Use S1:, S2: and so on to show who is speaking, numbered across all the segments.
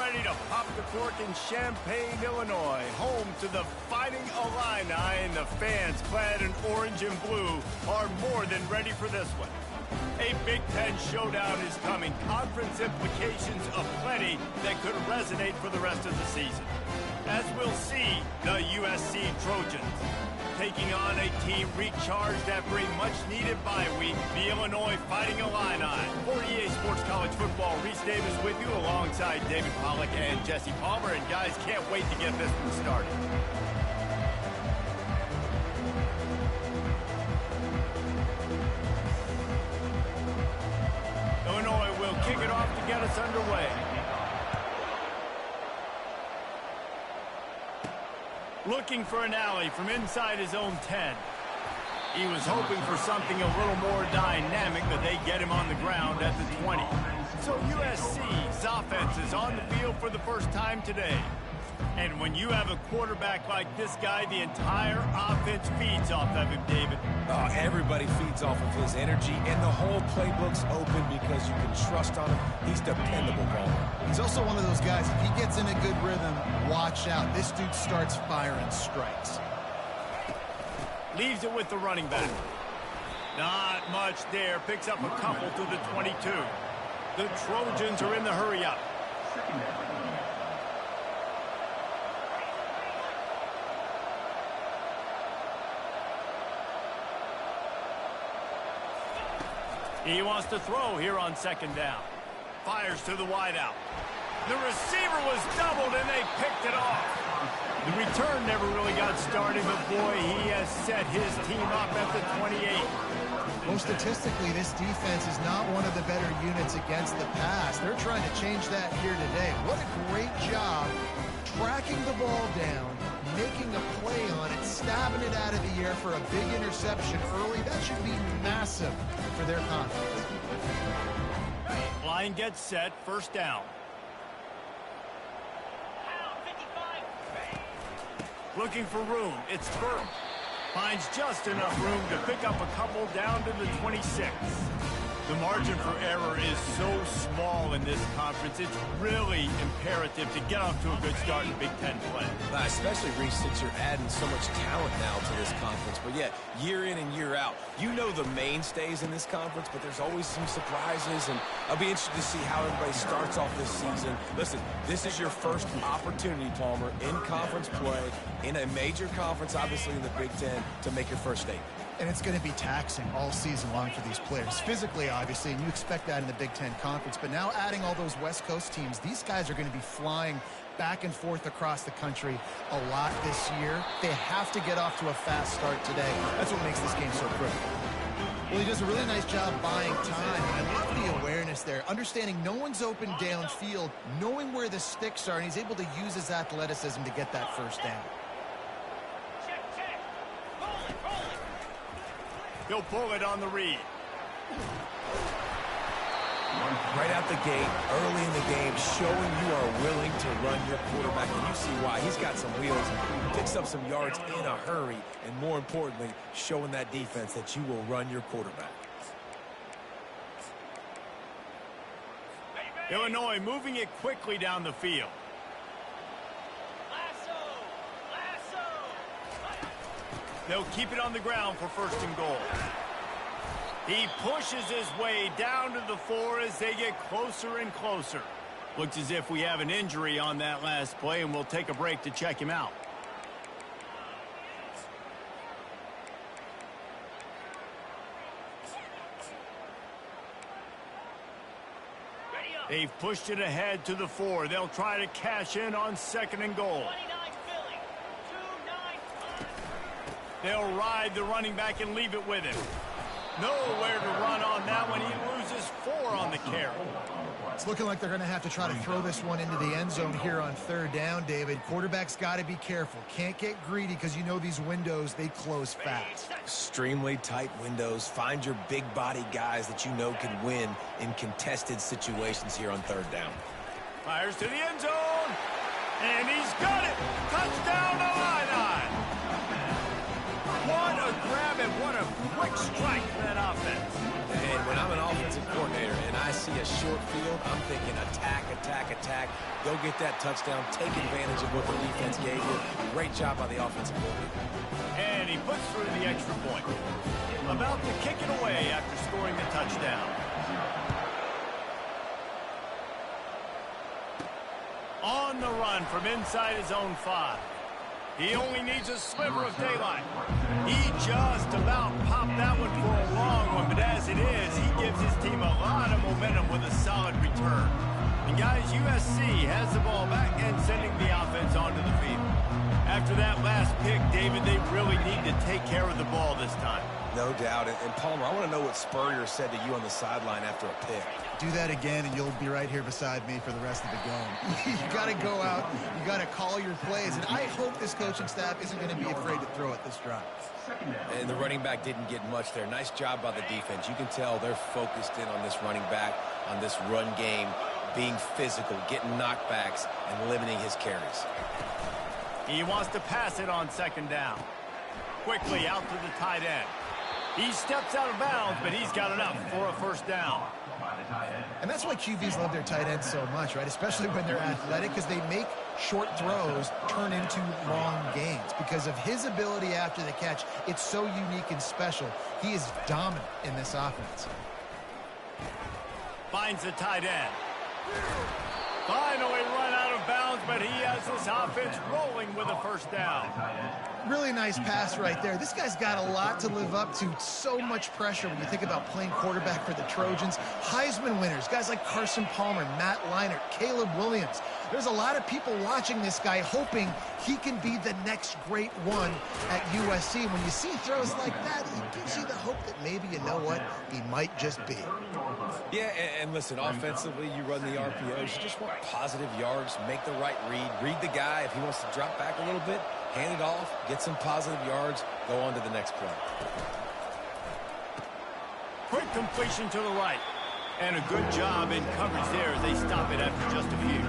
S1: ready to pop the cork in Champaign, Illinois, home to the Fighting Illini, and the fans clad in orange and blue are more than ready for this one. A Big Ten showdown is coming, conference implications aplenty that could resonate for the rest of the season. As we'll see, the USC Trojans taking on a team recharged after a much-needed bye week, the Illinois Fighting Illini. For EA Sports College Football, Reese Davis with you alongside David Pollack and Jesse Palmer. And guys, can't wait to get this one started. Illinois will kick it off to get us underway. Looking for an alley from inside his own 10. He was hoping for something a little more dynamic, but they get him on the ground at the 20. So USC's offense is on the field for the first time today. And when you have a quarterback like this guy, the entire offense feeds off of him, David.
S2: Everybody feeds off of his energy, and the whole playbook's open because you can trust on him. He's dependable, Palmer.
S3: He's also one of those guys, if he gets in a good rhythm, watch out. This dude starts firing strikes.
S1: Leaves it with the running back. Not much there. Picks up a couple to the 22. The Trojans are in the hurry-up. He wants to throw here on second down. Fires to the wideout. The receiver was doubled, and they picked it off. The return never really got started, but boy, he has set his team up at the 28.
S3: Well, statistically, this defense is not one of the better units against the pass. They're trying to change that here today. What a great job tracking the ball down, making a play on it, stabbing it out of the air for a big interception early. That should be massive for their confidence.
S1: Line gets set, first down. Looking for room, it's Burke. Finds just enough room to pick up a couple down to the 26. The margin for error is so small in this conference, it's really imperative to get off to a good start in Big Ten play.
S2: Especially, Reese, since you're adding so much talent now to this conference. But yet, year in and year out, you know the mainstays in this conference, but there's always some surprises, and I'll be interested to see how everybody starts off this season. Listen, this is your first opportunity, Palmer, in conference play, in a major conference, obviously in the Big Ten, to make your first statement.
S3: And it's going to be taxing all season long for these players. Physically, obviously, and you expect that in the Big Ten Conference. But now adding all those West Coast teams, these guys are going to be flying back and forth across the country a lot this year. They have to get off to a fast start today. That's what makes this game so critical. Well, he does a really nice job buying time. I love the awareness there, understanding no one's open downfield, knowing where the sticks are, and he's able to use his athleticism to get that first down.
S1: He'll pull it on the read.
S2: Right out the gate, early in the game, showing you are willing to run your quarterback. And you see why. He's got some wheels, picks up some yards in a hurry, and more importantly, showing that defense that you will run your quarterback.
S1: Illinois moving it quickly down the field. They'll keep it on the ground for first and goal. He pushes his way down to the 4 as they get closer and closer. Looks as if we have an injury on that last play, and we'll take a break to check him out. They've pushed it ahead to the 4. They'll try to cash in on second and goal. They'll ride the running back and leave it with him. Nowhere to run on that one. He loses 4 on the carry.
S3: It's looking like they're going to have to try to throw this one into the end zone here on third down, David. Quarterback's got to be careful. Can't get greedy because you know these windows, they close fast.
S2: Extremely tight windows. Find your big body guys that you know can win in contested situations here on third down.
S1: Fires to the end zone. And he's got it. Touchdown Illini. What a grab and what a quick strike for that offense.
S2: And when I'm an offensive coordinator and I see see a short field, I'm thinking attack, attack, attack. Go get that touchdown. Take advantage of what the defense gave you. Great job by the offensive line.
S1: And he puts through the extra point. About to kick it away after scoring the touchdown. On the run from inside his own 5. He only needs a sliver of daylight. He just about popped that one for a long one, but as it is, he gives his team a lot of momentum with a solid return. And guys, USC has the ball back and sending the offense onto the field. After that last pick, David, they really need to take care of the ball this time.
S2: No doubt. And Palmer, I want to know what Spurrier said to you on the sideline after a pick.
S3: Do that again, and you'll be right here beside me for the rest of the game. You got to go out. You got to call your plays. And I hope this coaching staff isn't going to be afraid to throw it this drive.
S2: And the running back didn't get much there. Nice job by the defense. You can tell they're focused in on this running back, on this run game, being physical, getting knockbacks, and limiting his carries.
S1: He wants to pass it on second down. Quickly out to the tight end. He steps out of bounds, but he's got enough for a first down.
S3: And that's why QBs love their tight ends so much, right? Especially when they're athletic, because they make short throws turn into long gains. Because of his ability after the catch, it's so unique and special. He is dominant in this offense.
S1: Finds the tight end. Finally run out of bounds, but he has this offense rolling with a first down.
S3: Really nice pass right there. This guy's got a lot to live up to. So much pressure when you think about playing quarterback for the Trojans. Heisman winners, guys like Carson Palmer, Matt Leinart, Caleb Williams. There's a lot of people watching this guy hoping he can be the next great one at USC. When you see throws like that, it gives you the hope that maybe, you know what, he might just be.
S2: Yeah, and listen, offensively, you run the RPOs. You just want positive yards, make the right read the guy. If he wants to drop back a little bit, hand it off, get some positive yards, go on to the next play.
S1: Quick completion to the right. And a good job in coverage there as they stop it after just a few.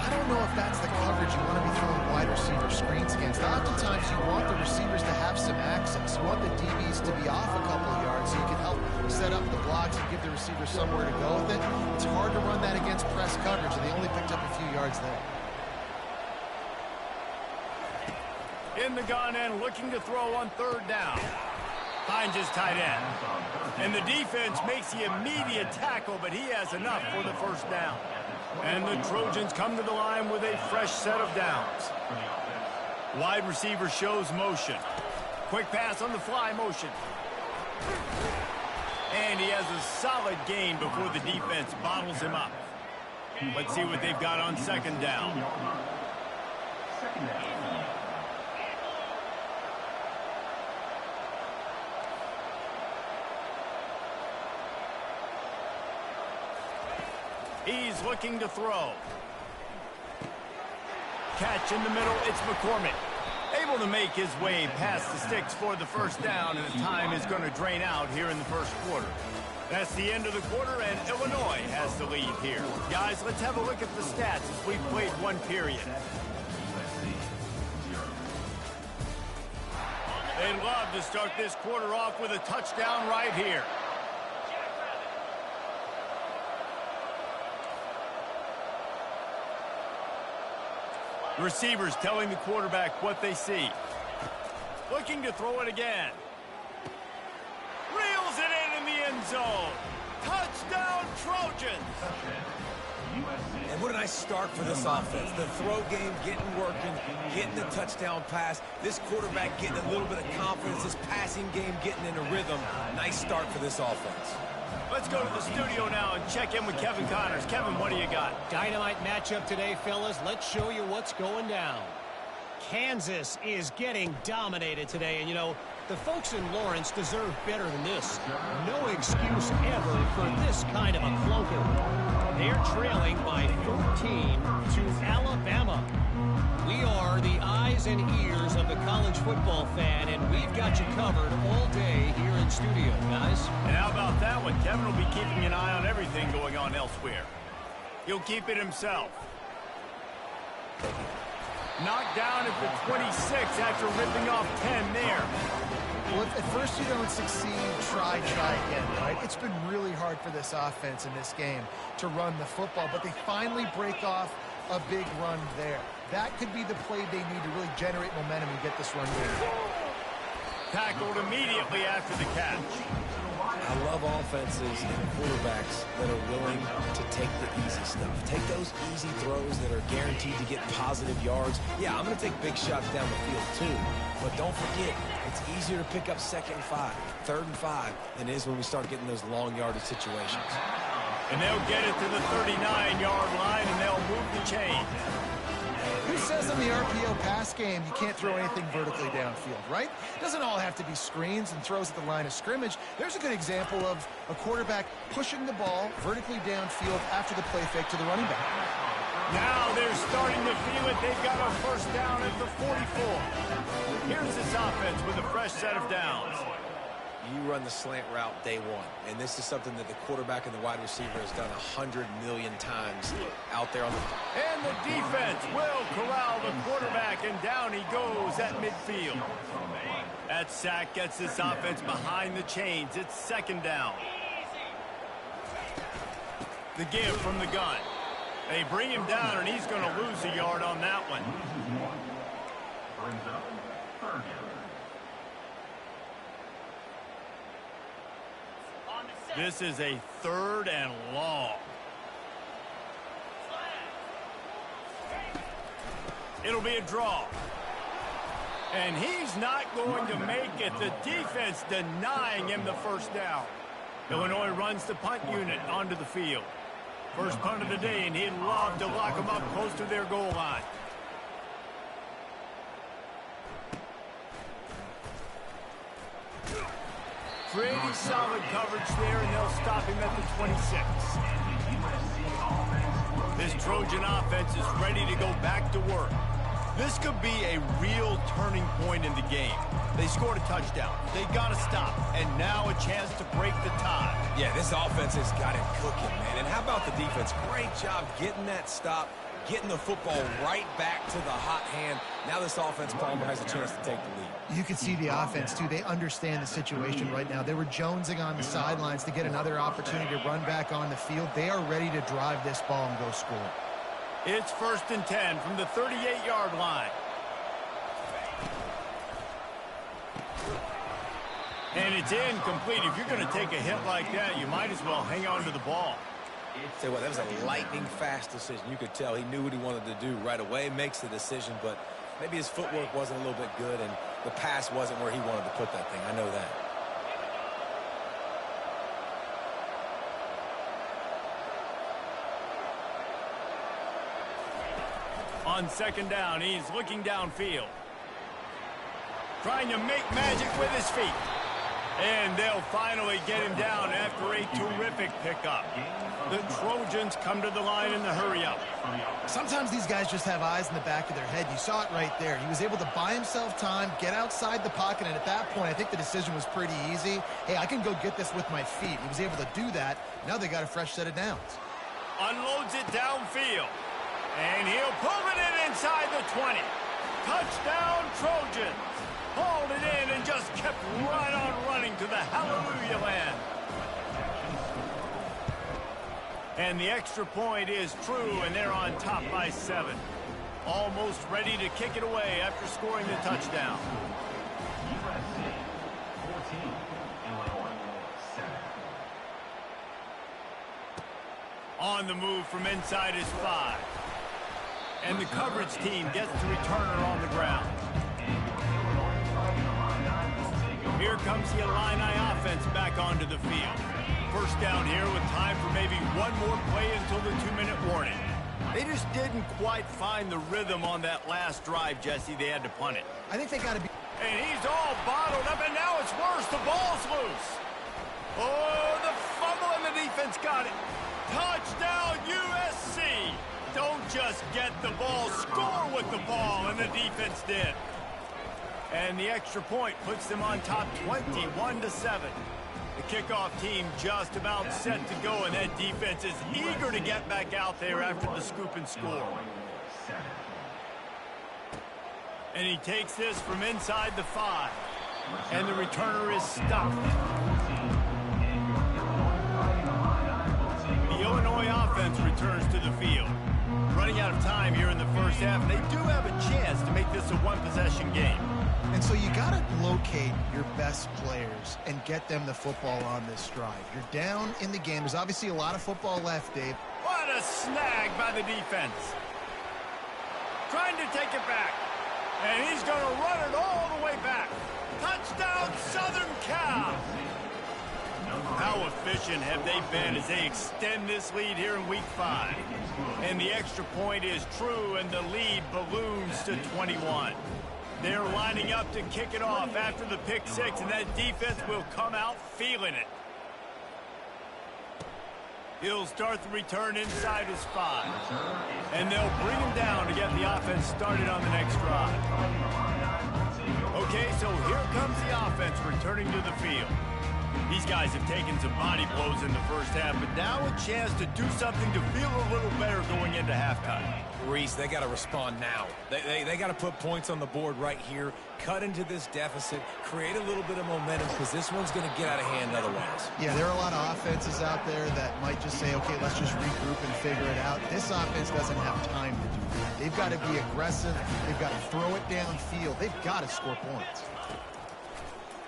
S3: I don't know if that's the coverage you want to be throwing wide receiver screens against. Oftentimes you want the receivers to have some access. You want the DBs to be off a couple of yards so you can help set up the blocks and give the receiver somewhere to go with it. It's hard to run that against press coverage, and they only picked up a few yards there.
S1: In the gun and looking to throw on third down. Finds his tight end. And the defense makes the immediate tackle, but he has enough for the first down. And the Trojans come to the line with a fresh set of downs. Wide receiver shows motion. Quick pass on the fly motion. And he has a solid gain before the defense bottles him up. Let's see what they've got on second down. He's looking to throw. Catch in the middle, it's McCormick. Able to make his way past the sticks for the first down, and the time is going to drain out here in the first quarter. That's the end of the quarter, and Illinois has the lead here. Guys, let's have a look at the stats as we've played one period. They'd love to start this quarter off with a touchdown right here. The receivers telling the quarterback what they see. Looking to throw it again. Reels it in the end zone. Touchdown, Trojans.
S2: And what a nice start for this offense. The throw game getting working, getting the touchdown pass. This quarterback getting a little bit of confidence. This passing game getting in a rhythm. Nice start for this offense.
S1: Let's go to the studio now and check in with Kevin Connors. Kevin, what do you got?
S4: Dynamite matchup today, fellas. Let's show you what's going down. Kansas is getting dominated today, and you know, the folks in Lawrence deserve better than this. No excuse ever for this kind of a clunker. They're trailing by 14 to Alabama. We are the eyes and ears of the college football fan, and we've got you covered all day here in studio, guys.
S1: And how about that one? Kevin will be keeping an eye on everything going on elsewhere. He'll keep it himself. Knocked down at the 26 after ripping off 10 there.
S3: Well, if at first you don't succeed, try again, right? It's been really hard for this offense in this game to run the football, but they finally break off a big run there. That could be the play they need to really generate momentum and get this run going.
S1: Tackled immediately after the catch.
S2: I love offenses and quarterbacks that are willing to take the easy stuff. Take those easy throws that are guaranteed to get positive yards. Yeah, I'm going to take big shots down the field too. But don't forget, it's easier to pick up 2nd and 5, 3rd and 5 than it is when we start getting those long yardage situations.
S1: And they'll get it to the 39-yard line, and they'll move the chain.
S3: Who says in the RPO pass game you can't throw anything vertically downfield, right? It doesn't all have to be screens and throws at the line of scrimmage. There's a good example of a quarterback pushing the ball vertically downfield after the play fake to the running back.
S1: Now they're starting to feel it. They've got a first down at the 44. Here's this offense with a fresh set of downs.
S2: You run the slant route day one, and this is something that the quarterback and the wide receiver has done 100 million times out there on the...
S1: And the defense will corral the quarterback, and down he goes at midfield. That sack gets this offense behind the chains. It's 2nd down. The give from the gun. They bring him down, and he's going to lose a yard on that one. This is a 3rd and long. It'll be a draw. And he's not going to make it. The defense denying him the first down. Illinois runs the punt unit onto the field. First punt of the day, and he'd love to lock them up close to their goal line. Pretty solid coverage there, and they'll stop him at the 26. This Trojan offense is ready to go back to work. This could be a real turning point in the game. They scored a touchdown. They got to stop, and now a chance to break the tie.
S2: Yeah, this offense has got it cooking, man. And how about the defense? Great job getting that stop, getting the football right back to the hot hand. Now this offense, Palmer, has a chance to take the lead.
S3: You can see the offense, too. They understand the situation right now. They were jonesing on the sidelines to get another opportunity to run back on the field. They are ready to drive this ball and go score.
S1: It's 1st and 10 from the 38-yard line. And it's incomplete. If you're going to take a hit like that, you might as well hang on to the ball.
S2: Tell you what, that was a lightning-fast decision. You could tell he knew what he wanted to do right away, makes the decision, but maybe his footwork wasn't a little bit good, and the pass wasn't where he wanted to put that thing. I know that.
S1: On 2nd down, he's looking downfield. Trying to make magic with his feet. And they'll finally get him down after a terrific pickup. The Trojans come to the line in the hurry-up.
S3: Sometimes these guys just have eyes in the back of their head. You saw it right there. He was able to buy himself time, get outside the pocket, and at that point, I think the decision was pretty easy. Hey, I can go get this with my feet. He was able to do that. Now they got a fresh set of downs.
S1: Unloads it downfield. And he'll pull it in inside the 20. Touchdown, Trojans. Hauled it in and just kept right on running to the hallelujah land. And the extra point is true, and they're on top by 7. Almost ready to kick it away after scoring the touchdown. On the move from inside his 5. And the coverage team gets the returner on the ground. Here comes the Illini offense back onto the field. First down here with time for maybe one more play until the 2-minute warning. They just didn't quite find the rhythm on that last drive, Jesse. They had to punt it.
S3: I think they got to be...
S1: And he's all bottled up, and now it's worse. The ball's loose. Oh, the fumble, and the defense got it. Touchdown, USC. Don't just get the ball, score with the ball, and the defense did. And the extra point puts them on top 21-7. The kickoff team just about set to go, and that defense is eager to get back out there after the scoop and score. And he takes this from inside the 5. And the returner is stopped. The Illinois offense returns to the field. Running out of time here in the first half, and they do have a chance to make this a one-possession game.
S3: And so you got to locate your best players and get them the football on this drive. You're down in the game. There's obviously a lot of football left, Dave.
S1: What a snag by the defense. Trying to take it back. And he's going to run it all the way back. Touchdown, Southern Cal! How efficient have they been as they extend this lead here in Week 5? And the extra point is true, and the lead balloons to 21. They're lining up to kick it off after the pick 6, and that defense will come out feeling it. He'll start the return inside his 5. And they'll bring him down to get the offense started on the next drive. Okay, so here comes the offense returning to the field. These guys have taken some body blows in the first half, but now a chance to do something to feel a little better going into halftime.
S2: Reese, they got to respond now. They got to put points on the board right here, cut into this deficit, create a little bit of momentum, because this one's going to get out of hand otherwise.
S3: Yeah, there are a lot of offenses out there that might just say, okay, let's just regroup and figure it out. This offense doesn't have time to do that. They've got to be aggressive. They've got to throw it downfield. They've got to score points.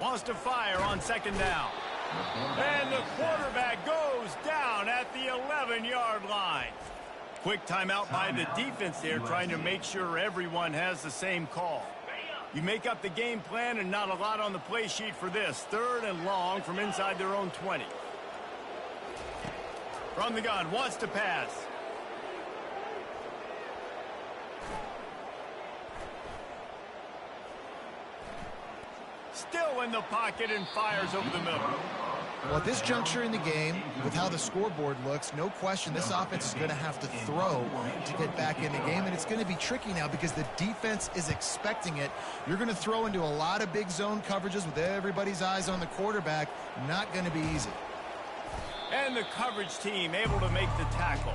S1: Wants to fire on second down. And the quarterback goes down at the 11-yard line. Quick timeout by the defense there, trying to make sure everyone has the same call. You make up the game plan and not a lot on the play sheet for this. 3rd and long from inside their own 20. From the gun, wants to pass. Still in the pocket and fires over the middle.
S3: Well, at this juncture in the game, with how the scoreboard looks, no question this offense is going to have to throw to get back in the game, and it's going to be tricky now because the defense is expecting it. You're going to throw into a lot of big zone coverages with everybody's eyes on the quarterback. Not going to be easy.
S1: And the coverage team able to make the tackle.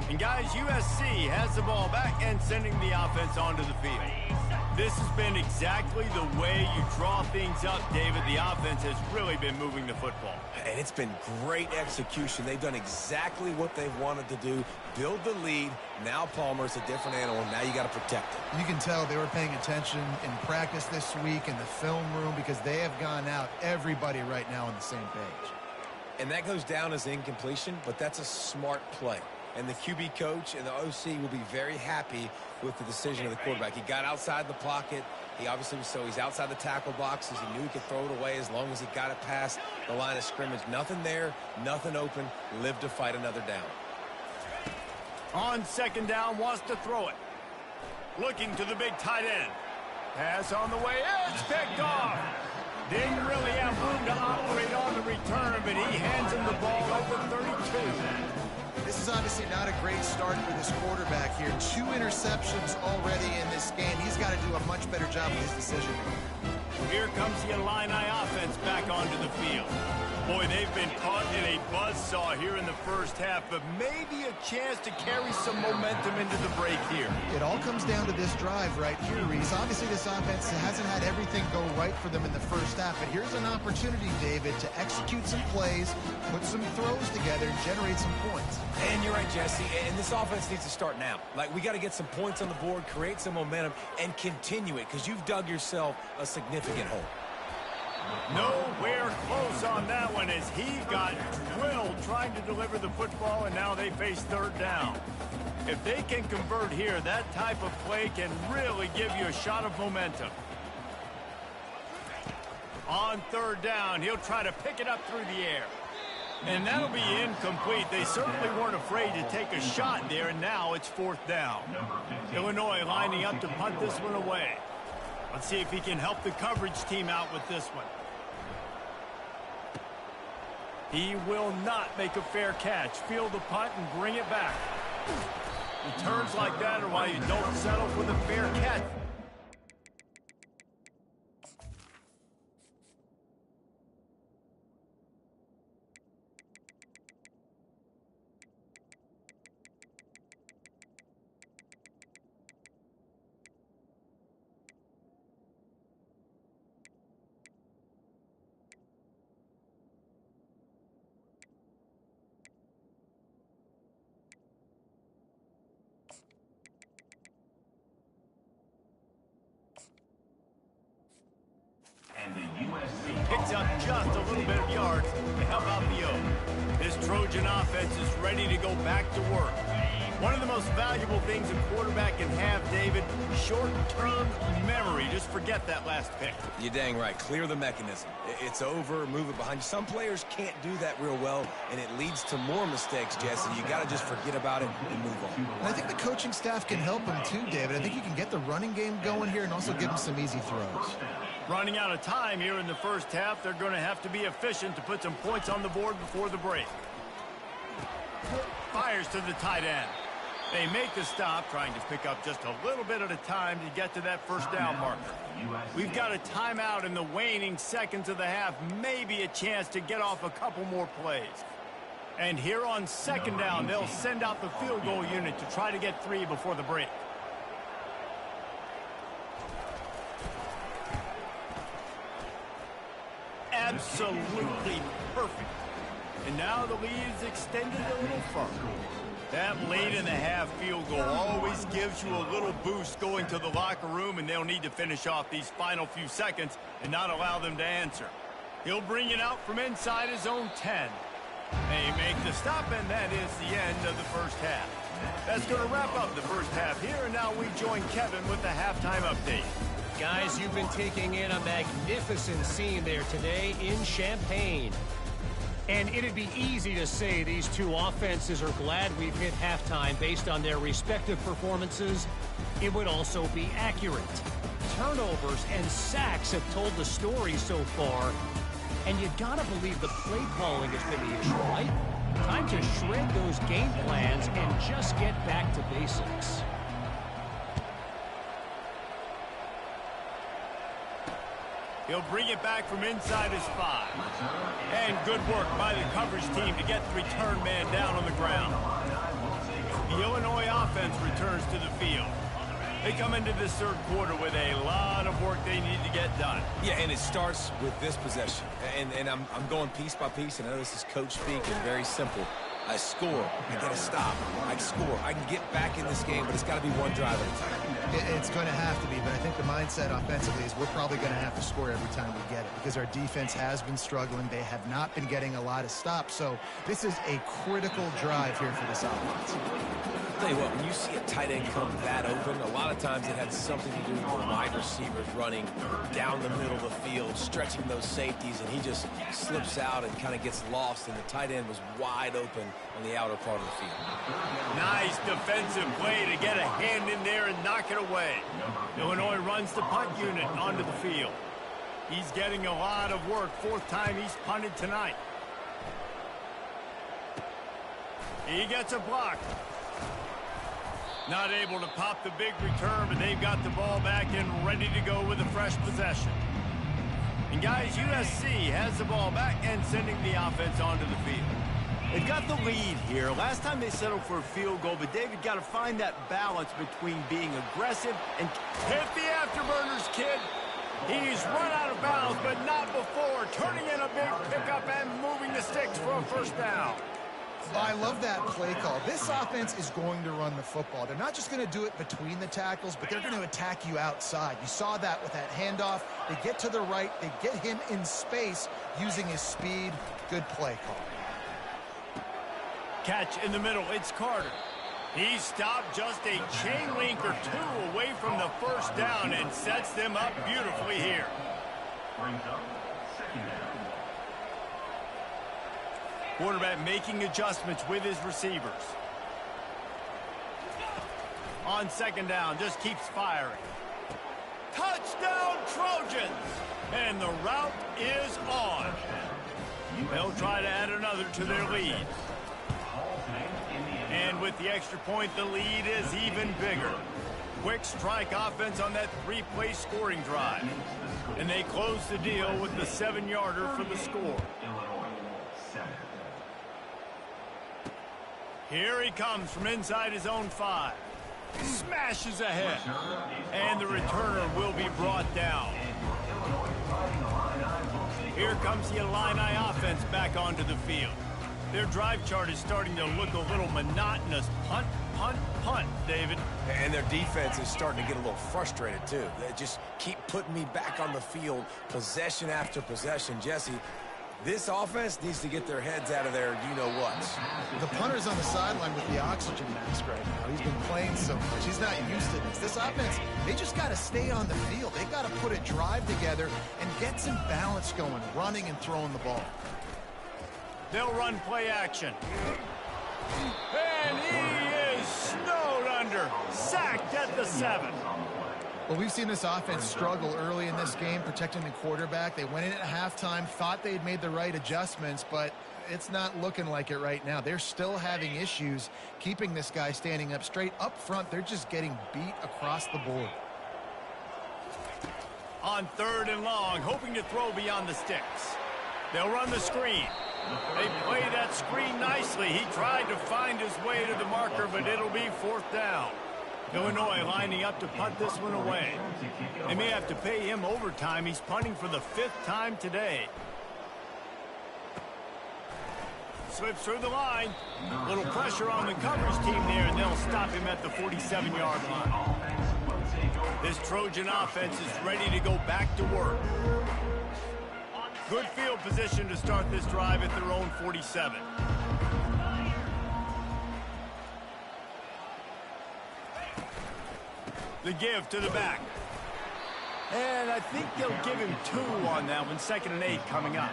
S1: And guys, USC has the ball back and sending the offense onto the field. This has been exactly the way you draw things up, David. The offense has really been moving the football.
S2: And it's been great execution. They've done exactly what they've wanted to do. Build the lead. Now Palmer's a different animal. Now you got to protect it.
S3: You can tell they were paying attention in practice this week in the film room because they have gone out, everybody right now on the same page.
S2: And that goes down as incompletion, but that's a smart play. And the QB coach and the OC will be very happy with the decision of the quarterback. He got outside the pocket. He obviously was he's outside the tackle boxes. He knew he could throw it away as long as he got it past the line of scrimmage. Nothing there, nothing open. Live to fight another down.
S1: On second down, wants to throw it. Looking to the big tight end. Pass on the way. It's picked off. Didn't really have room to operate on the return, but he hands him the ball at the 32.
S3: This is obviously not a great start for this quarterback here. 2 interceptions already in this game. He's got to do a much better job with his decision.
S1: Here comes the Illini offense back onto the field. Boy, they've been caught in a buzzsaw here in the first half, but maybe a chance to carry some momentum into the break here.
S3: It all comes down to this drive right here, Reese. Obviously, this offense hasn't had everything go right for them in the first half, but here's an opportunity, David, to execute some plays, put some throws together, and generate some points.
S2: And you're right, Jesse, and this offense needs to start now. Like, we got to get some points on the board, create some momentum, and continue it, because you've dug yourself a significant hole.
S1: Nowhere close on that one as he got drilled trying to deliver the football, and now they face 3rd down. If they can convert here, that type of play can really give you a shot of momentum. On 3rd down, he'll try to pick it up through the air. And that'll be incomplete. They certainly weren't afraid to take a shot there, and now it's 4th down. Illinois lining up to punt this one away. Let's see if he can help the coverage team out with this one. He will not make a fair catch. Field the punt and bring it back. Returns like that are why you don't settle for the fair catch. picks up just a little bit of yards to help out the O. This Trojan offense is ready to go back to work. One of the most valuable things a quarterback can have, David, short-term memory. Just forget that last pick.
S2: You're dang right. Clear the mechanism. It's over, move it behind you. Some players can't do that real well, and it leads to more mistakes, Jesse. You got to just forget about it and move on.
S3: And I think the coaching staff can help him too, David. I think you can get the running game going here and also give him some easy throws.
S1: Running out of time here in the first half, they're going to have to be efficient to put some points on the board before the break. Fires to the tight end. They make the stop, trying to pick up just a little bit at a time to get to that first down marker. We've got a timeout in the waning seconds of the half, maybe a chance to get off a couple more plays. And here on second down, they'll send out the field goal unit to try to get 3 before the break. Absolutely perfect. And now the lead is extended a little further. That late in the half field goal always gives you a little boost going to the locker room, and they'll need to finish off these final few seconds and not allow them to answer. He'll bring it out from inside his own 10. They make the stop, and that is the end of the first half. That's going to wrap up the first half here, and now we join Kevin with the halftime update.
S4: Guys, you've been taking in a magnificent scene there today in Champaign. And it'd be easy to say these two offenses are glad we've hit halftime based on their respective performances. It would also be accurate. Turnovers and sacks have told the story so far. And you gotta believe the play calling has been the issue, right? Time to shred those game plans and just get back to basics.
S1: He'll bring it back from inside his 5. And good work by the coverage team to get the return man down on the ground. The Illinois offense returns to the field. They come into this third quarter with a lot of work they need to get done.
S2: Yeah, and it starts with this possession. And I'm going piece by piece, and I know this is coach speak and very simple. I score, I get a stop, I score. I can get back in this game, but it's got to be one drive at a time.
S3: It's going to have to be, but I think the mindset offensively is we're probably going to have to score every time we get it because our defense has been struggling. They have not been getting a lot of stops, so this is a critical drive here for this offense.
S2: I'll tell you what, when you see a tight end come that open, a lot of times it had something to do with the wide receivers running down the middle of the field, stretching those safeties, and he just slips out and kind of gets lost, and the tight end was wide open on the outer part of the field.
S1: Nice defensive play to get a hand in there and knock it away. Illinois runs the punt unit onto the field. He's getting a lot of work. 4th time he's punted tonight. He gets a block. Not able to pop the big return, but they've got the ball back and ready to go with a fresh possession. And guys, USC has the ball back and sending the offense onto the field. They've got the lead here. Last time they settled for a field goal, but David got to find that balance between being aggressive and hit the afterburners, kid. He's run out of bounds, but not before. Turning in a big pickup and moving the sticks for a first down.
S3: I love that play call. This offense is going to run the football. They're not just going to do it between the tackles, but they're going to attack you outside. You saw that with that handoff. They get to the right. They get him in space using his speed. Good play call.
S1: Catch in the middle. It's Carter. He stopped just a chain link or 2 away from the first down and sets them up beautifully here. Quarterback making adjustments with his receivers. On second down, just keeps firing. Touchdown Trojans! And the route is on. They'll try to add another to their lead. And with the extra point, the lead is even bigger. Quick strike offense on that 3-play scoring drive. And they close the deal with the 7-yarder for the score. Here he comes from inside his own 5. Smashes ahead. And the returner will be brought down. Here comes the Illini offense back onto the field. Their drive chart is starting to look a little monotonous. Punt, punt, punt, David.
S2: And their defense is starting to get a little frustrated, too. They just keep putting me back on the field, possession after possession. Jesse, this offense needs to get their heads out of their you-know-whats.
S3: The punter's on the sideline with the oxygen mask right now. He's been playing so much. He's not used to this. This offense, they just got to stay on the field. They got to put a drive together and get some balance going, running and throwing the ball.
S1: They'll run play action. And he is snowed under. Sacked at the 7.
S3: Well, we've seen this offense struggle early in this game, protecting the quarterback. They went in at halftime, thought they had made the right adjustments, but it's not looking like it right now. They're still having issues keeping this guy standing up straight. Up front, they're just getting beat across the board.
S1: On 3rd and long, hoping to throw beyond the sticks. They'll run the screen. They play that screen nicely. He tried to find his way to the marker, but it'll be 4th down. Illinois lining up to punt this one away. They may have to pay him overtime. He's punting for the 5th time today. Slips through the line. Little pressure on the coverage team there, and they'll stop him at the 47-yard line. This Trojan offense is ready to go back to work. Good field position to start this drive at their own 47. The give to the back. And I think they'll give him 2 on that one. 2nd and 8 coming up.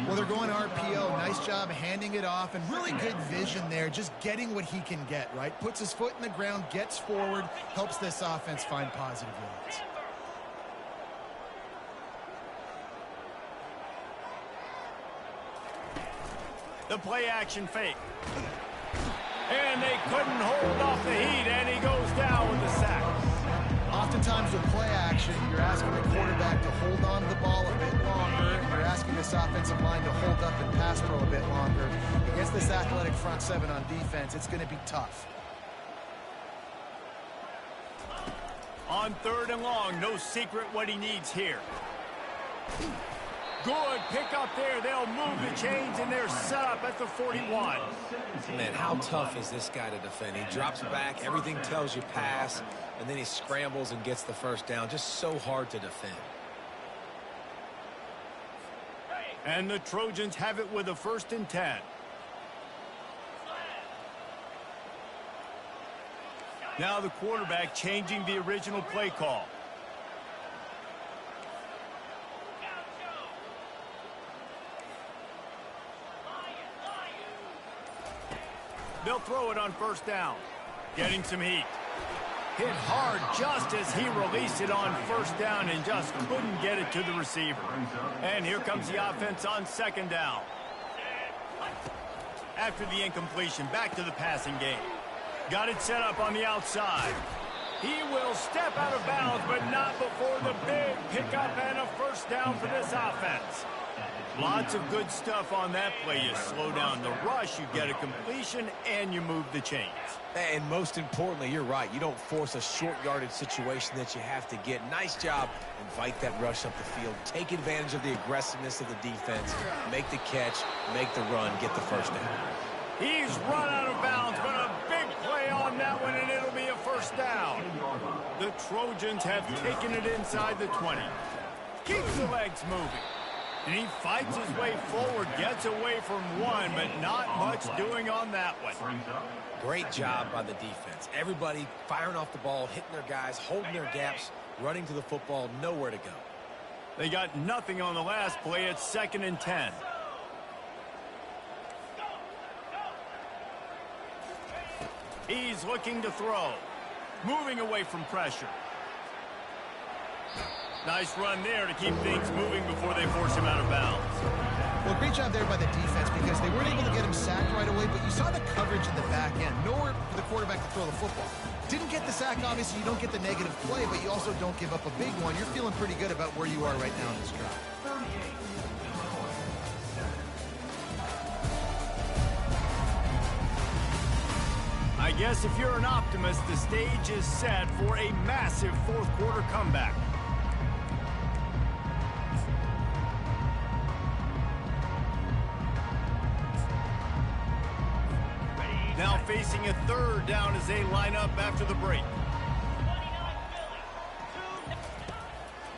S3: Well, they're going RPO. Nice job handing it off, and really good vision there, just getting what he can get, right? Puts his foot in the ground, gets forward, helps this offense find positive yards.
S1: The play action fake. And they couldn't hold off the heat, and he goes down with the sack.
S3: Oftentimes with play action, you're asking the quarterback to hold on to the ball a bit longer, and you're asking this offensive line to hold up and pass pro a bit longer. Against this athletic front 7 on defense, it's going to be tough.
S1: On 3rd and long, no secret what he needs here. Good pick up there. They'll move the chains, and they're set up at the 41.
S2: Man, how tough is this guy to defend? He drops back, everything tells you pass, and then he scrambles and gets the 1st down. Just so hard to defend.
S1: And the Trojans have it with a 1st and 10. Now the quarterback changing the original play call. They'll throw it on 1st down. Getting some heat. Hit hard just as he released it on 1st down and just couldn't get it to the receiver. And here comes the offense on 2nd down. After the incompletion, back to the passing game. Got it set up on the outside. He will step out of bounds, but not before the big pickup and a 1st down for this offense. Lots of good stuff on that play. You slow down the rush, you get a completion, and you move the chains.
S2: And most importantly, you're right. You don't force a short yardage situation that you have to get. Nice job. Invite that rush up the field. Take advantage of the aggressiveness of the defense. Make the catch, make the run, get the 1st down.
S1: He's run out of bounds, but a big play on that one, and it'll be a 1st down. The Trojans have taken it inside the 20. Keeps the legs moving. And he fights his way forward, gets away from one, but not much doing on that one.
S2: Great job by the defense. Everybody firing off the ball, hitting their guys, holding their gaps, running to the football, nowhere to go.
S1: They got nothing on the last play. It's 2nd and 10. He's looking to throw. Moving away from pressure. Nice run there to keep things moving before they force him out of bounds.
S3: Well, great job there by the defense because they weren't able to get him sacked right away, but you saw the coverage in the back end. Nowhere for the quarterback to throw the football. Didn't get the sack, obviously. You don't get the negative play, but you also don't give up a big one. You're feeling pretty good about where you are right now in this drive.
S1: I guess if you're an optimist, the stage is set for a massive 4th quarter comeback. Now facing a third down as they line up after the break.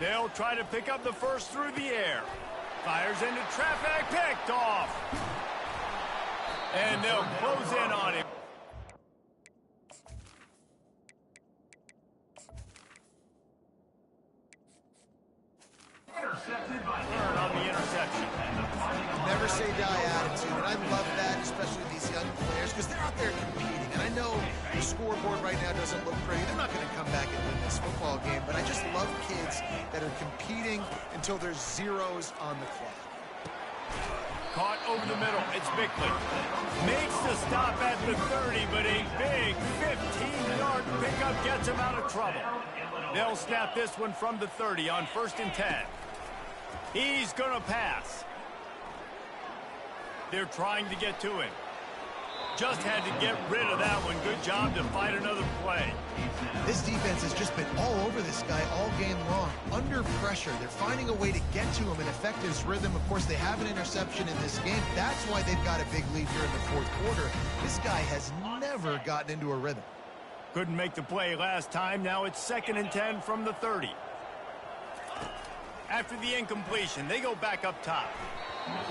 S1: They'll try to pick up the first through the air. Fires into traffic, picked off. And they'll close in on him. Intercepted by Learn on the interception.
S3: Never say die attitude, and I love that, especially these young players, because they're out there competing. And I know the scoreboard right now doesn't look pretty. They're not going to come back and win this football game, but I just love kids that are competing until there's zeros on the clock.
S1: Caught over the middle. It's Bickley. Makes the stop at the 30, but a big 15-yard pickup gets him out of trouble. They'll snap this one from the 30 on 1st and 10. He's going to pass. They're trying to get to him. Just had to get rid of that one. Good job to find another play.
S3: This defense has just been all over this guy all game long. Under pressure. They're finding a way to get to him and affect his rhythm. Of course, they have an interception in this game. That's why they've got a big lead here in the fourth quarter. This guy has never gotten into a rhythm.
S1: Couldn't make the play last time. Now it's 2nd and 10 from the 30. After the incompletion, they go back up top.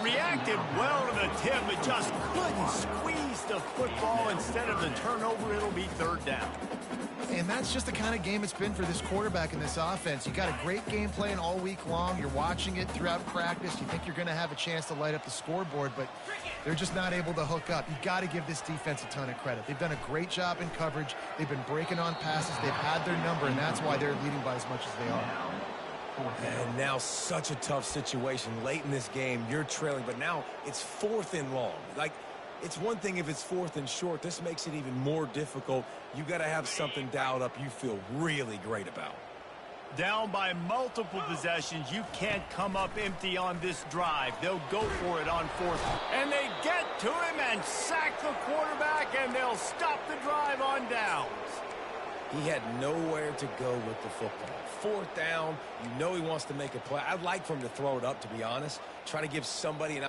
S1: Reacted well to the tip, but just couldn't squeeze the football. Instead of the turnover, it'll be 3rd down.
S3: And that's just the kind of game it's been for this quarterback in this offense. You got a great game plan all week long. You're watching it throughout practice. You think you're going to have a chance to light up the scoreboard, but they're just not able to hook up. You got to give this defense a ton of credit. They've done a great job in coverage. They've been breaking on passes. They've had their number, and that's why they're leading by as much as they are.
S2: And now such a tough situation. Late in this game, you're trailing, but now it's 4th and long. Like, it's one thing if it's 4th and short. This makes it even more difficult. You got to have something dialed up you feel really great about.
S1: Down by multiple possessions, you can't come up empty on this drive. They'll go for it on 4th. And they get to him and sack the quarterback, and they'll stop the drive on downs.
S2: He had nowhere to go with the football. 4th down, you know he wants to make a play. I'd like for him to throw it up, to be honest. Try to give somebody an...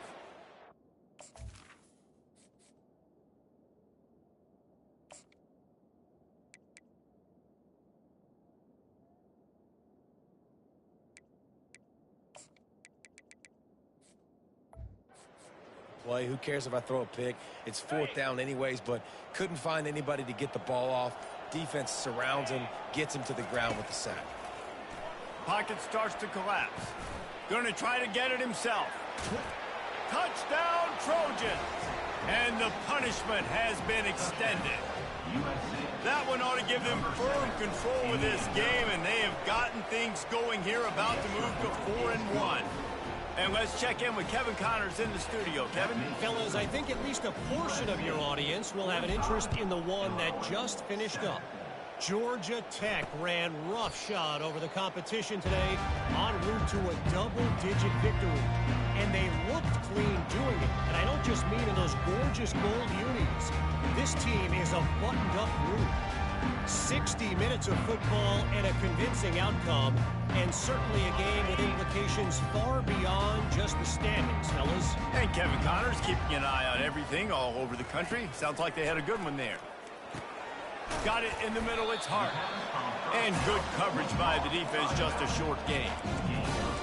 S2: play. Who cares if I throw a pick? It's 4th down anyways, but couldn't find anybody to get the ball off. Defense surrounds him, gets him to the ground with the sack.
S1: Pocket starts to collapse. Going to try to get it himself. Touchdown, Trojans! And the punishment has been extended. That one ought to give them firm control of this game, and they have gotten things going here, about to move to 4-1. And let's check in with Kevin Connors in the studio. Kevin?
S4: Fellas, I think at least a portion of your audience will have an interest in the one that just finished up. Georgia Tech ran roughshod over the competition today en route to a double-digit victory. And they looked clean doing it. And I don't just mean in those gorgeous gold unis. This team is a buttoned-up group. 60 minutes of football and a convincing outcome, and certainly a game with implications far beyond just the standings, fellas.
S1: And Kevin Connors keeping an eye on everything all over the country. Sounds like they had a good one there. Got it in the middle, it's Hart. And good coverage by the defense, just a short game.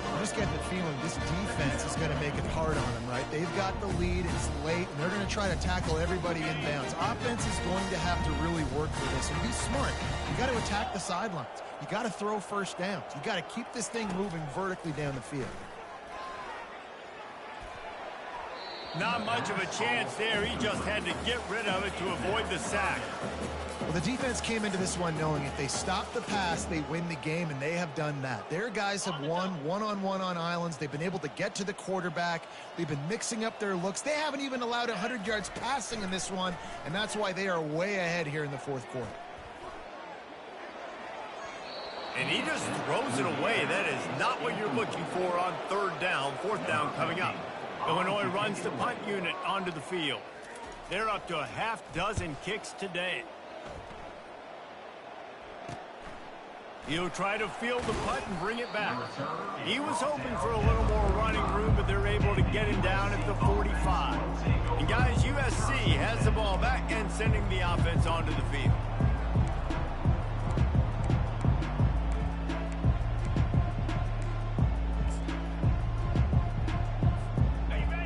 S3: I'm just getting the feeling this defense is going to make it hard on them, right? They've got the lead, it's late, and they're going to try to tackle everybody inbounds. Offense is going to have to really work for this and be smart. You got to attack the sidelines. You got to throw first downs. You got to keep this thing moving vertically down the field.
S1: Not much of a chance there. He just had to get rid of it to avoid the sack.
S3: Well, the defense came into this one knowing if they stop the pass, they win the game, and they have done that. Their guys have won one-on-one on islands. They've been able to get to the quarterback. They've been mixing up their looks. They haven't even allowed 100 yards passing in this one, and that's why they are way ahead here in the fourth quarter.
S1: And he just throws it away. That is not what you're looking for on 3rd down. 4th down coming up. Illinois runs the punt unit onto the field. They're up to a half dozen kicks today. He'll try to field the punt and bring it back. He was hoping for a little more running room, but they're able to get him down at the 45. And guys, USC has the ball back and sending the offense onto the field.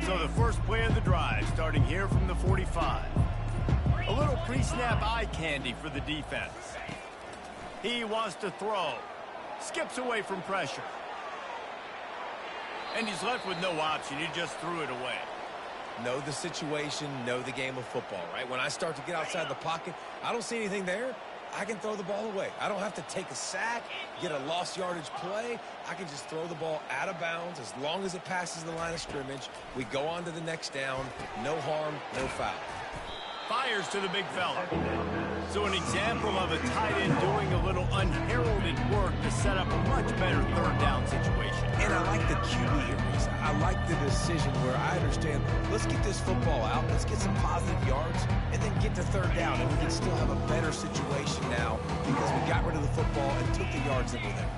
S1: So the first play of the drive starting here from the 45. A little pre-snap eye candy for the defense. He wants to throw. Skips away from pressure. And he's left with no option. He just threw it away.
S2: Know the situation, know the game of football, right? When I start to get outside the pocket, I don't see anything there. I can throw the ball away. I don't have to take a sack, get a lost yardage play. I can just throw the ball out of bounds as long as it passes the line of scrimmage. We go on to the next down. No harm, no foul.
S1: Fires to the big fella. So an example of a tight end doing a little unheralded work to set up a much better third down situation.
S2: And I like the QB here, Reese. I like the decision where I understand, let's get this football out, let's get some positive yards, and then get to third down, and we can still have a better situation now because we got rid of the football and took the yards that were there.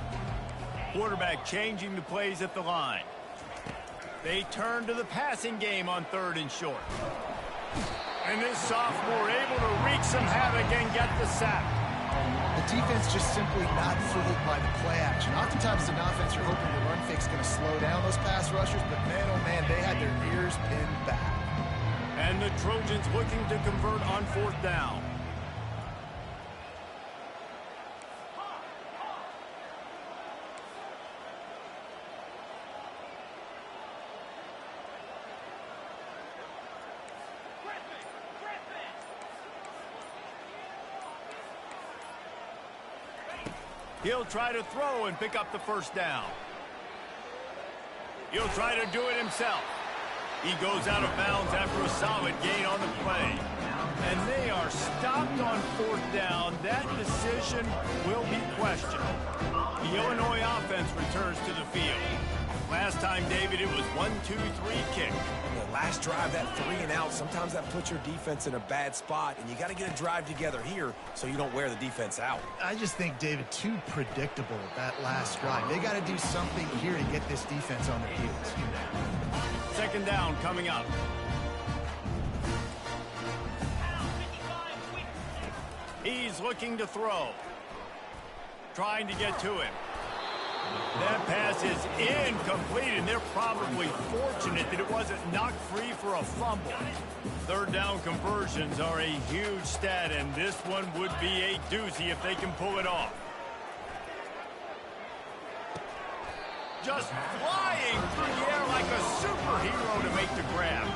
S1: Quarterback changing the plays at the line. They turn to the passing game on 3rd and short. And this sophomore able to wreak some havoc and get the sack.
S3: The defense just simply not fooled by the play action. Oftentimes as an offense, you're hoping the run fake's going to slow down those pass rushers, but man, oh man, they had their ears pinned back.
S1: And the Trojans looking to convert on 4th down. He'll try to throw and pick up the 1st down. He'll try to do it himself. He goes out of bounds after a solid gain on the play. And they are stopped on 4th down. That decision will be questioned. The Illinois offense returns to the field. Last time, David, it was 1-2-3 kick.
S2: The last drive, that 3 and out, sometimes that puts your defense in a bad spot, and you got to get a drive together here so you don't wear the defense out.
S3: I just think, David, too predictable that last drive. They got to do something here to get this defense on their heels.
S1: 2nd down coming up. He's looking to throw. Trying to get to him. That pass is incomplete, and they're probably fortunate that it wasn't knocked free for a fumble. 3rd down conversions are a huge stat, and this one would be a doozy if they can pull it off. Just flying through the air like a superhero to make the grab.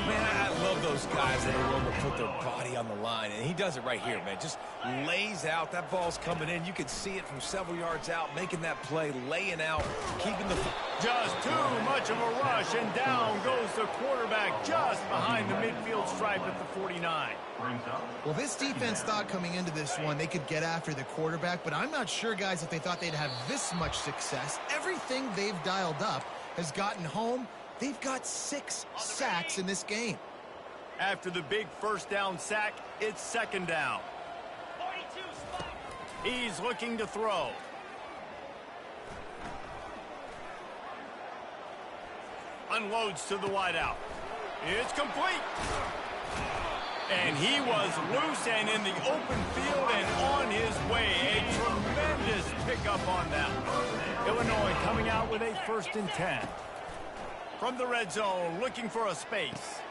S2: Man, I love those guys that are willing to put their body on the line, and he does it right here, man. Just lays out. That ball's coming in. You can see it from several yards out, making that play, laying out, keeping the...
S1: Just too much of a rush, and down goes the quarterback just behind the midfield stripe at the 49.
S3: Well, this defense thought coming into this one they could get after the quarterback, but I'm not sure, guys, if they thought they'd have this much success. Everything they've dialed up has gotten home. They've got 6 sacks in this game.
S1: After the big 1st down sack, it's 2nd down. He's looking to throw. Unloads to the wideout. It's complete. And he was loose and in the open field and on his way. A tremendous pickup on that one. Illinois coming out with a 1st and 10. From the red zone, looking for a space.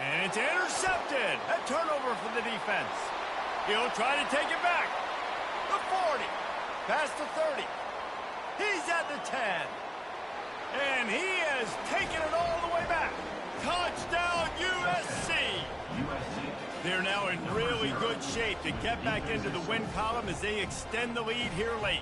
S1: And it's intercepted. A turnover for the defense. He'll try to take it back. The 40. Past the 30. He's at the 10. And he has taken it all the way back. Touchdown, USC. They're now in really good shape to get back into the win column as they extend the lead here late.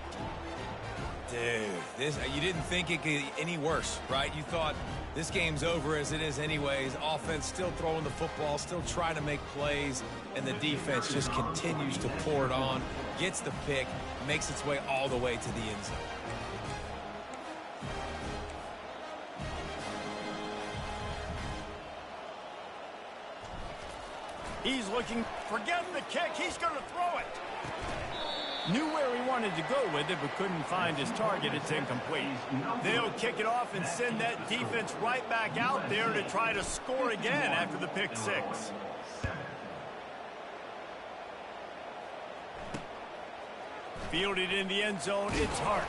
S2: Dude, you didn't think it could get any worse, right? You thought this game's over as it is anyways. Offense still throwing the football, still trying to make plays, and the defense just continues to pour it on, gets the pick, makes its way all the way to the end zone.
S1: He's looking, forget the kick, he's going to throw it. Knew where he wanted to go with it, but couldn't find his target. It's incomplete. They'll kick it off and send that defense right back out there to try to score again after the pick six. Fielded in the end zone, it's Hart.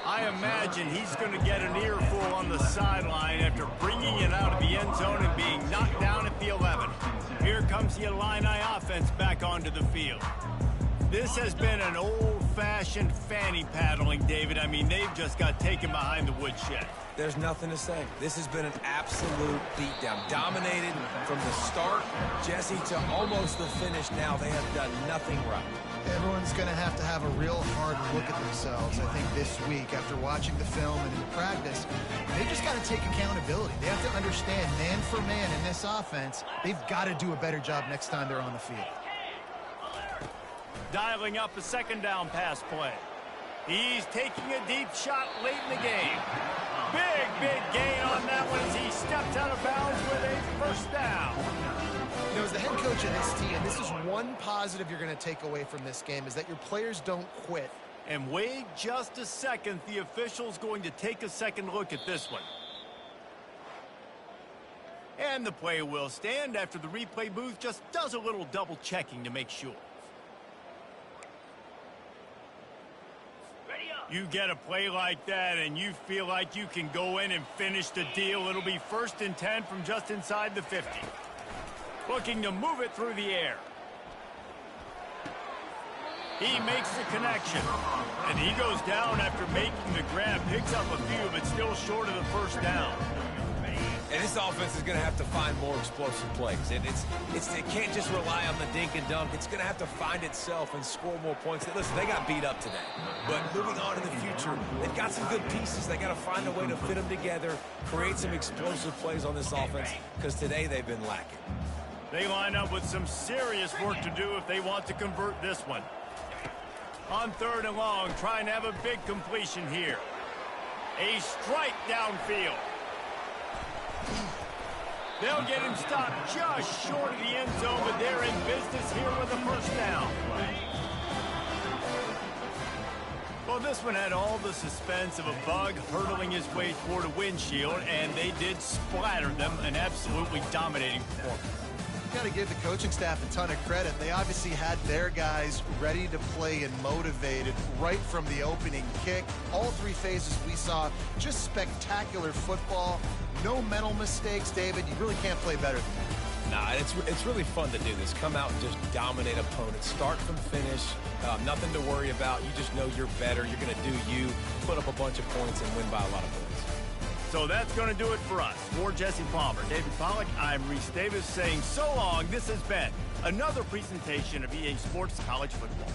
S1: I imagine he's going to get an earful on the sideline after bringing it out of the end zone and being knocked down at the 11. Here comes the Illini offense back onto the field. This has been an old-fashioned fanny paddling, David. I mean, they've just got taken behind the woodshed.
S2: There's nothing to say. This has been an absolute beatdown. Dominated from the start, Jesse, to almost the finish now. They have done nothing right.
S3: Everyone's going to have a real hard look at themselves, I think, this week after watching the film and in practice. They just got to take accountability. They have to understand, man for man in this offense, they've got to do a better job next time they're on the field.
S1: Dialing up a second down pass play. He's taking a deep shot late in the game. Big gain on that one as he stepped out of bounds with a first down.
S3: You know, as the head coach of this team, this is one positive you're going to take away from this game, is that your players don't quit.
S1: And wait just a second. The official's going to take a second look at this one. And the play will stand after the replay booth just does a little double checking to make sure. You get a play like that and you feel like you can go in and finish the deal. It'll be 1st and 10 from just inside the 50. Looking to move it through the air. He makes the connection. And he goes down after making the grab. Picks up a few, but still short of the first down.
S2: And this offense is going to have to find more explosive plays. And it can't just rely on the dink and dunk. It's going to have to find itself and score more points. Listen, they got beat up today. But moving on in the future, they've got some good pieces. They got to find a way to fit them together, create some explosive plays on this offense, because today they've been lacking.
S1: They line up with some serious work to do if they want to convert this one. On 3rd and long, trying to have a big completion here. A strike downfield. They'll get him stopped just short of the end zone, but they're in business here with a first down. Well, this one had all the suspense of a bug hurtling his way toward a windshield, and they did splatter them, an absolutely dominating performance.
S3: Got to give the coaching staff a ton of credit. They obviously had their guys ready to play and motivated right from the opening kick. All 3 phases we saw, just spectacular football. No mental mistakes, David. You really can't play better than that.
S2: Nah, it's really fun to do this. Come out and just dominate opponents. Start from finish. Nothing to worry about. You just know you're better. You're going to do you, put up a bunch of points, and win by a lot of points.
S1: So that's going to do it for us. For Jesse Palmer, David Pollack, I'm Reese Davis saying so long. This has been another presentation of EA Sports College Football.